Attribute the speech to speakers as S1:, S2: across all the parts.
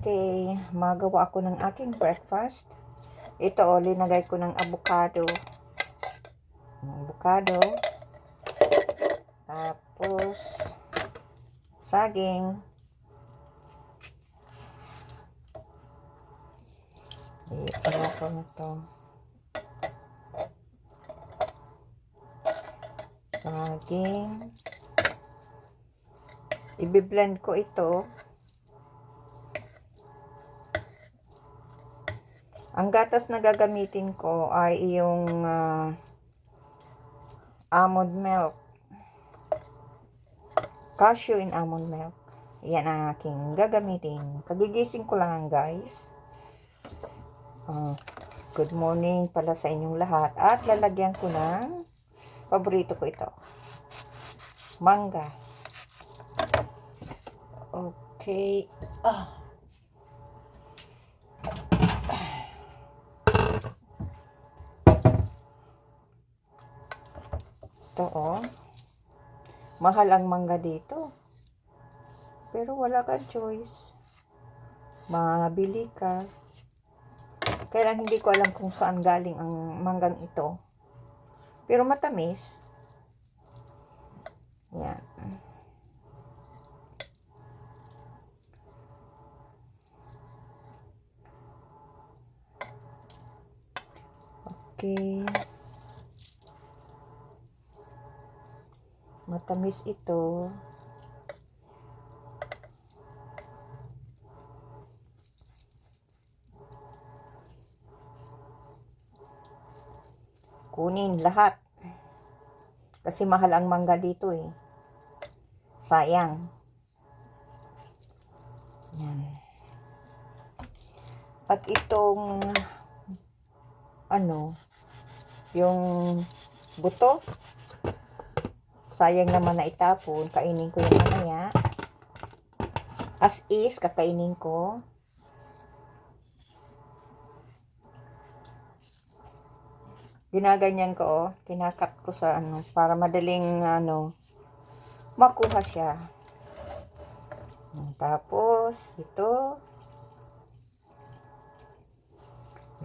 S1: Okay, magawa ako ng aking breakfast. Ito, linagay ko ng avocado. Tapos, saging. Ano ko na to? Saging. I-blend ko ito. Ang gatas na gagamitin ko ay yung almond milk. Cashew in almond milk. Yan ang aking gagamitin. Kagigising ko lang guys. Good morning pala sa inyong lahat. At lalagyan ko ng paborito ko ito. Mangga. Okay. Ito mahal ang mangga dito. Pero wala kang choice. Mabili ka. Kaya lang hindi ko alam kung saan galing ang manggang ito. Pero matamis. Yan. Okay. Matamis ito. Kunin lahat. Kasi mahal ang mangga dito eh. Sayang. Yan. At itong yung buto, sayang naman na itapon. Kainin ko yung mamaya. As is, kakainin ko. Ginaganyan ko, kinakat ko sa para madaling makuha siya. Tapos ito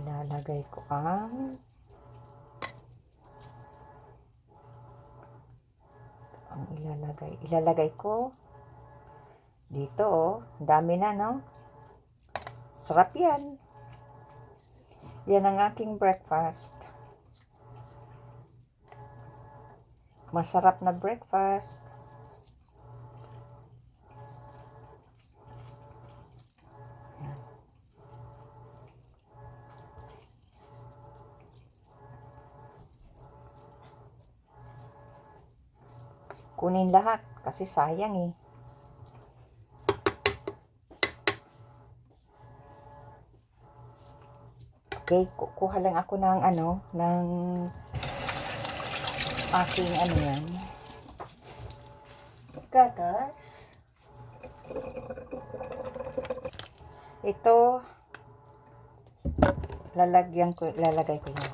S1: ilalagay ko ilalagay ko dito dami na, no? Sarap yan. Yan ang aking breakfast. Masarap na breakfast. Kunin lahat kasi sayang eh. Okay, kukuha lang ako ng ng aking yan. Gatas. Ito lalagay ko yan.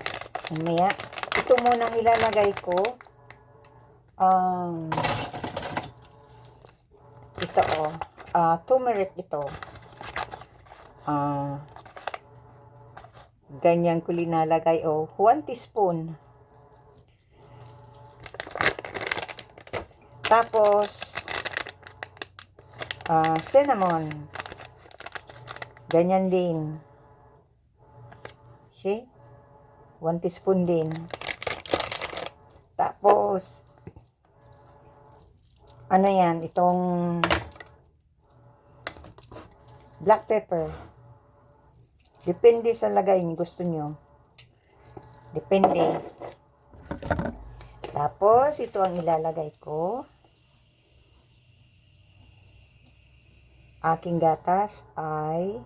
S1: Mamaya, ito muna ang ilalagay ko. Ito turmeric ito. Ganyan ko linalagay 1 teaspoon. Tapos cinnamon. Ganyan din. See? 1 teaspoon din. Tapos yan, itong black pepper. Depende sa lagay niyo gusto nyo. Depende. Tapos ito ang ilalagay ko. Aking gatas ay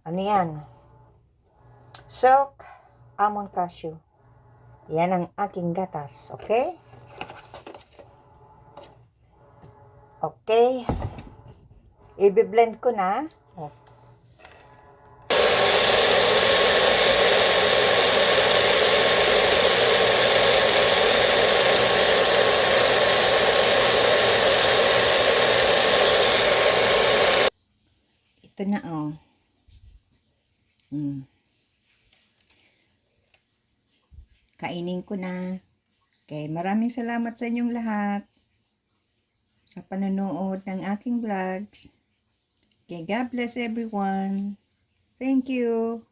S1: yan? Silk almond cashew. Yan ang aking gatas. Okay? Okay. I-blend ko na. Ito na, oh. Kainin ko na. Okay, maraming salamat sa inyong lahat sa panonood ng aking vlogs. Okay, God bless everyone. Thank you.